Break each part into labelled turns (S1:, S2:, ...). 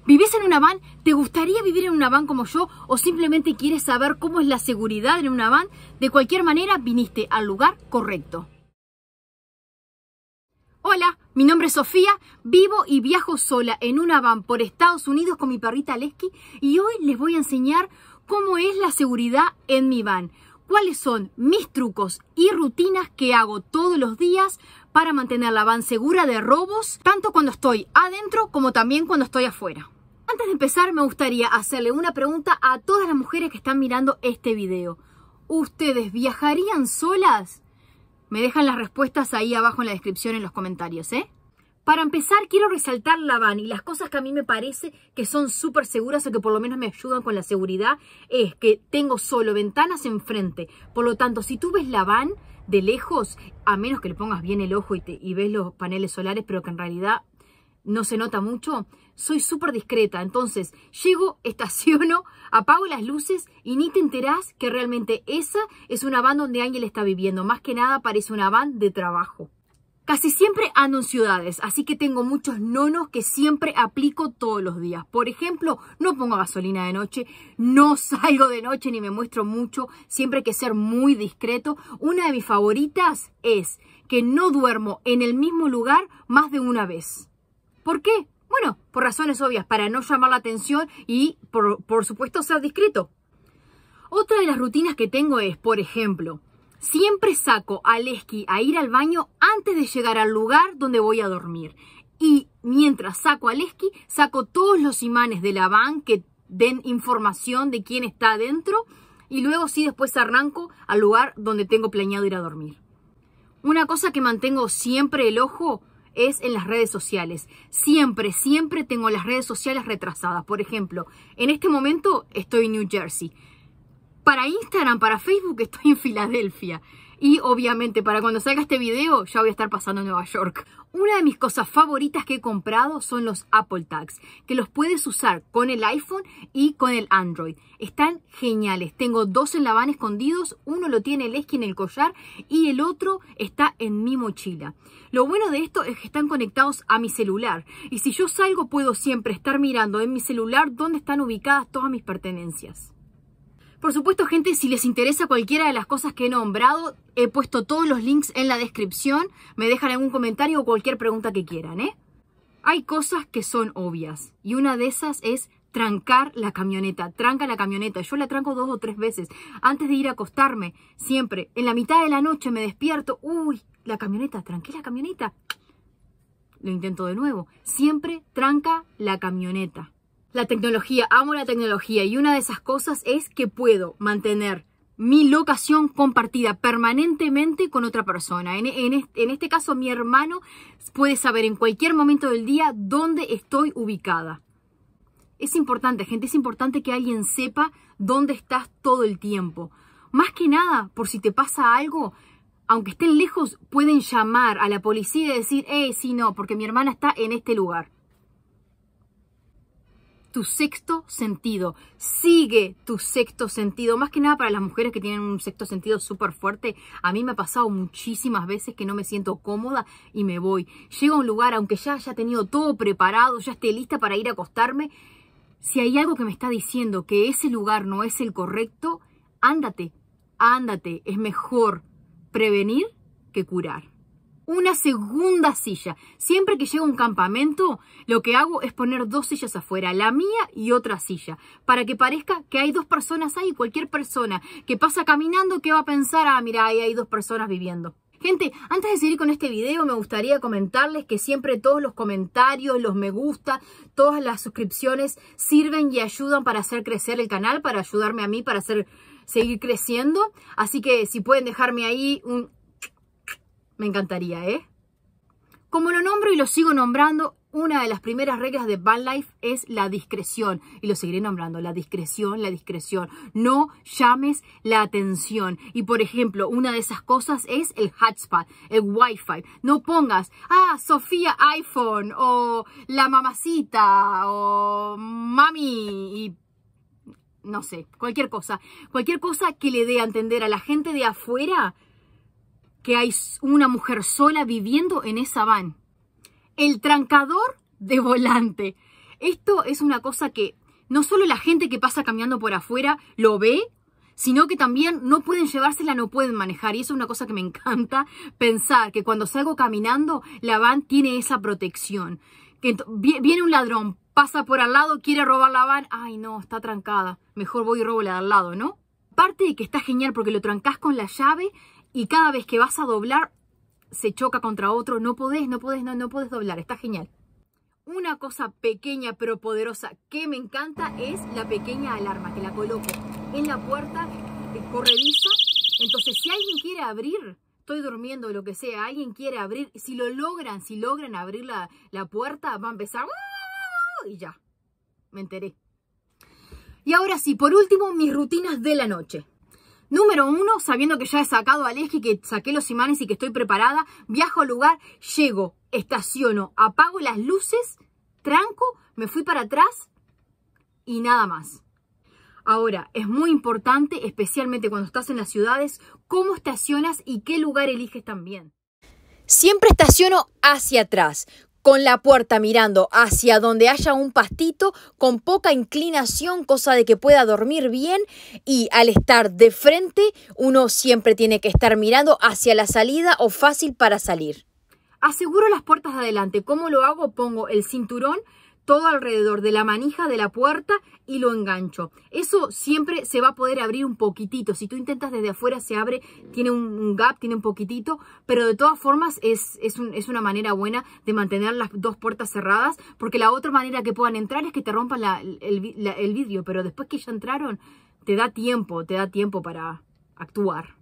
S1: ¿Vivís en una van? ¿Te gustaría vivir en una van como yo? ¿O simplemente quieres saber cómo es la seguridad en una van? De cualquier manera, viniste al lugar correcto. Hola, mi nombre es Sofía, vivo y viajo sola en una van por Estados Unidos con mi perrita Lesky y hoy les voy a enseñar cómo es la seguridad en mi van. Cuáles son mis trucos y rutinas que hago todos los días para mantener la van segura de robos, tanto cuando estoy adentro como también cuando estoy afuera. Antes de empezar, me gustaría hacerle una pregunta a todas las mujeres que están mirando este video. ¿Ustedes viajarían solas? Me dejan las respuestas ahí abajo en la descripción en los comentarios, ¿eh? Para empezar, quiero resaltar la van y las cosas que a mí me parece que son súper seguras o que por lo menos me ayudan con la seguridad es que tengo solo ventanas enfrente. Por lo tanto, si tú ves la van de lejos, a menos que le pongas bien el ojo y ves los paneles solares, pero que en realidad no se nota mucho, soy súper discreta. Entonces, llego, estaciono, apago las luces y ni te enterás que realmente esa es una van donde alguien está viviendo. Más que nada parece una van de trabajo. Casi siempre ando en ciudades, así que tengo muchos nonos que siempre aplico todos los días. Por ejemplo, no pongo gasolina de noche, no salgo de noche ni me muestro mucho, siempre hay que ser muy discreto. Una de mis favoritas es que no duermo en el mismo lugar más de una vez. ¿Por qué? Bueno, por razones obvias, para no llamar la atención y por supuesto ser discreto. Otra de las rutinas que tengo es, por ejemplo, siempre saco a Lesky a ir al baño antes de llegar al lugar donde voy a dormir. Y mientras saco a Lesky, saco todos los imanes de la van que den información de quién está adentro. Y luego sí, después arranco al lugar donde tengo planeado ir a dormir. Una cosa que mantengo siempre el ojo es en las redes sociales. Siempre tengo las redes sociales retrasadas. Por ejemplo, en este momento estoy en New Jersey. Para Instagram, para Facebook estoy en Filadelfia. Y obviamente para cuando salga este video ya voy a estar pasando en Nueva York. Una de mis cosas favoritas que he comprado son los Apple Tags, que los puedes usar con el iPhone y con el Android. Están geniales. Tengo dos en la van escondidos. Uno lo tiene Lesky en el collar y el otro está en mi mochila. Lo bueno de esto es que están conectados a mi celular. Y si yo salgo puedo siempre estar mirando en mi celular dónde están ubicadas todas mis pertenencias. Por supuesto, gente, si les interesa cualquiera de las cosas que he nombrado, he puesto todos los links en la descripción. Me dejan algún comentario o cualquier pregunta que quieran, ¿eh? Hay cosas que son obvias y una de esas es trancar la camioneta. Tranca la camioneta. Yo la tranco 2 o 3 veces. Antes de ir a acostarme, siempre, en la mitad de la noche me despierto. Uy, la camioneta, tranqué la camioneta. Lo intento de nuevo. Siempre tranca la camioneta. La tecnología, amo la tecnología y una de esas cosas es que puedo mantener mi locación compartida permanentemente con otra persona. En este caso, mi hermano puede saber en cualquier momento del día dónde estoy ubicada. Es importante, gente, es importante que alguien sepa dónde estás todo el tiempo. Más que nada, por si te pasa algo, aunque estén lejos, pueden llamar a la policía y decir, sí, no, porque mi hermana está en este lugar. Tu sexto sentido. Sigue tu sexto sentido. Más que nada para las mujeres que tienen un sexto sentido súper fuerte. A mí me ha pasado muchísimas veces que no me siento cómoda y me voy. Llego a un lugar, aunque ya haya tenido todo preparado, ya esté lista para ir a acostarme. Si hay algo que me está diciendo que ese lugar no es el correcto, ándate, ándate. Es mejor prevenir que curar. Una segunda silla. Siempre que llego a un campamento, lo que hago es poner 2 sillas afuera, la mía y otra silla, para que parezca que hay 2 personas ahí. Cualquier persona que pasa caminando, ¿qué va a pensar? Ah, mira, ahí hay 2 personas viviendo. Gente, antes de seguir con este video, me gustaría comentarles que siempre todos los comentarios, los me gusta, todas las suscripciones sirven y ayudan para hacer crecer el canal, para ayudarme a mí, para seguir creciendo. Así que si pueden dejarme ahí me encantaría, ¿eh? Como lo nombro y lo sigo nombrando, una de las primeras reglas de van life es la discreción. Y lo seguiré nombrando, la discreción, la discreción. No llames la atención. Y por ejemplo, una de esas cosas es el hotspot, el wifi. No pongas, Sofía iPhone, o la mamacita, o mami, y no sé, cualquier cosa. Cualquier cosa que le dé a entender a la gente de afuera que hay una mujer sola viviendo en esa van. El trancador de volante. Esto es una cosa que no solo la gente que pasa caminando por afuera lo ve, sino que también no pueden llevársela, no pueden manejar. Y eso es una cosa que me encanta pensar, que cuando salgo caminando, la van tiene esa protección. Que viene un ladrón, pasa por al lado, quiere robar la van, ay no, está trancada, mejor voy y robo la de al lado, ¿no? Aparte de que está genial porque lo trancás con la llave y cada vez que vas a doblar se choca contra otro, no podés doblar, está genial. Una cosa pequeña pero poderosa que me encanta es la pequeña alarma, que la coloco en la puerta corrediza. Entonces si alguien quiere abrir, estoy durmiendo o lo que sea, alguien quiere abrir, si logran abrir la puerta, va a empezar y ya, me enteré. Y ahora sí, por último, mis rutinas de la noche. Número 1, sabiendo que ya he sacado a Leski, que saqué los imanes y que estoy preparada, viajo al lugar, llego, estaciono, apago las luces, tranco, me fui para atrás y nada más. Ahora, es muy importante, especialmente cuando estás en las ciudades, cómo estacionas y qué lugar eliges también. Siempre estaciono hacia atrás, con la puerta mirando hacia donde haya un pastito, con poca inclinación, cosa de que pueda dormir bien, y al estar de frente, uno siempre tiene que estar mirando hacia la salida o fácil para salir. Aseguro las puertas de adelante. ¿Cómo lo hago? Pongo el cinturón todo alrededor de la manija de la puerta y lo engancho. Eso siempre se va a poder abrir un poquitito. Si tú intentas desde afuera se abre, tiene un gap, tiene un poquitito, pero de todas formas es una manera buena de mantener las dos puertas cerradas, porque la otra manera que puedan entrar es que te rompan el vidrio, pero después que ya entraron te da tiempo para actuar.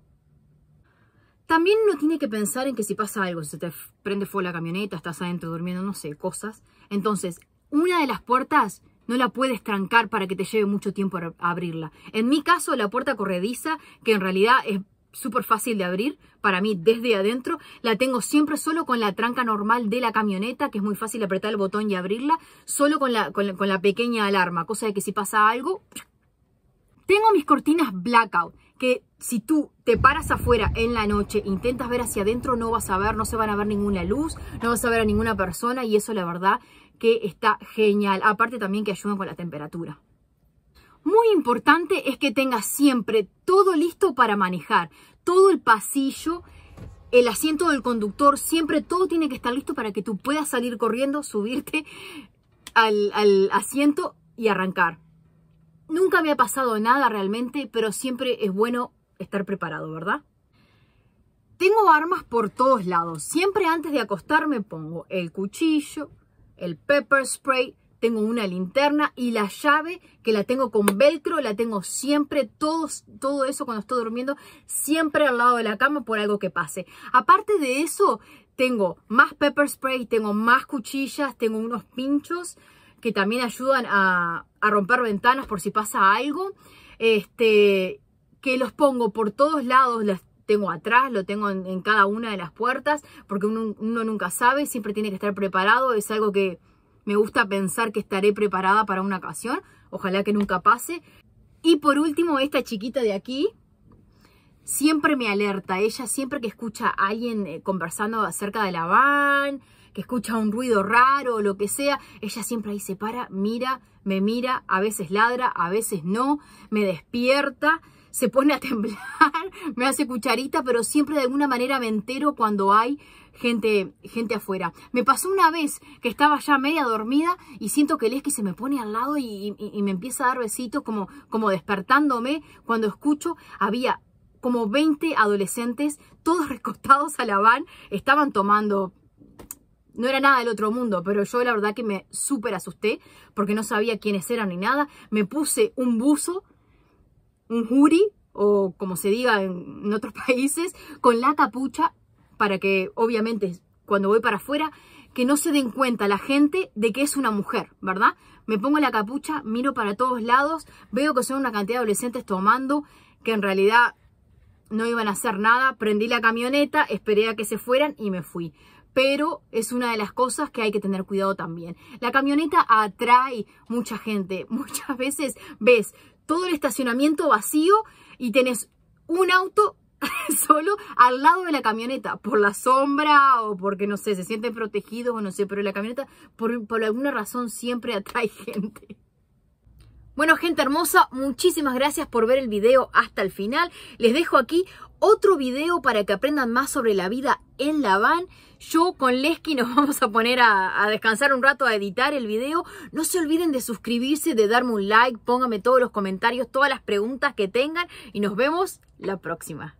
S1: También uno tiene que pensar en que si pasa algo, si se te prende fuego la camioneta, estás adentro durmiendo, no sé, cosas. Entonces, una de las puertas no la puedes trancar para que te lleve mucho tiempo a abrirla. En mi caso, la puerta corrediza, que en realidad es súper fácil de abrir, para mí desde adentro, la tengo siempre solo con la tranca normal de la camioneta, que es muy fácil apretar el botón y abrirla, solo con la pequeña alarma, cosa de que si pasa algo... Tengo mis cortinas blackout, que si tú te paras afuera en la noche, intentas ver hacia adentro, no vas a ver, no se van a ver ninguna luz, no vas a ver a ninguna persona, y eso la verdad que está genial. Aparte también que ayudan con la temperatura. Muy importante es que tengas siempre todo listo para manejar. Todo el pasillo, el asiento del conductor, siempre todo tiene que estar listo para que tú puedas salir corriendo, subirte al asiento y arrancar. Nunca me ha pasado nada realmente, pero siempre es bueno estar preparado, ¿verdad? Tengo armas por todos lados. Siempre antes de acostarme pongo el cuchillo, el pepper spray, tengo una linterna y la llave que la tengo con velcro, la tengo siempre, todo eso cuando estoy durmiendo, siempre al lado de la cama por algo que pase. Aparte de eso, tengo más pepper spray, tengo más cuchillas, tengo unos pinchos que también ayudan a romper ventanas por si pasa algo, que los pongo por todos lados, las tengo atrás, lo tengo en cada una de las puertas, porque uno nunca sabe, siempre tiene que estar preparado, es algo que me gusta pensar que estaré preparada para una ocasión, ojalá que nunca pase. Y por último, esta chiquita de aquí, siempre me alerta, ella siempre que escucha a alguien conversando acerca de la van, que escucha un ruido raro o lo que sea, ella siempre ahí se para, me mira, a veces ladra, a veces no, me despierta, se pone a temblar, me hace cucharita, pero siempre de alguna manera me entero cuando hay gente afuera. Me pasó una vez que estaba ya media dormida y siento que Leski se me pone al lado y me empieza a dar besitos como despertándome. Cuando escucho, había como 20 adolescentes, todos recostados a la van, estaban tomando... No era nada del otro mundo, pero yo la verdad que me súper asusté porque no sabía quiénes eran ni nada. Me puse un buzo, un hoodie, o como se diga en otros países, con la capucha para que, obviamente, cuando voy para afuera, que no se den cuenta la gente de que es una mujer, ¿verdad? Me pongo la capucha, miro para todos lados, veo que son una cantidad de adolescentes tomando, que en realidad no iban a hacer nada. Prendí la camioneta, esperé a que se fueran y me fui. Pero es una de las cosas que hay que tener cuidado también. La camioneta atrae mucha gente. Muchas veces ves todo el estacionamiento vacío y tenés un auto solo al lado de la camioneta, por la sombra o porque, no sé, se sienten protegidos o no sé, pero la camioneta por alguna razón siempre atrae gente. Bueno, gente hermosa, muchísimas gracias por ver el video hasta el final. Les dejo aquí otro video para que aprendan más sobre la vida en la van. Yo con Lesky nos vamos a poner a descansar un rato, a editar el video. No se olviden de suscribirse, de darme un like, pónganme todos los comentarios, todas las preguntas que tengan y nos vemos la próxima.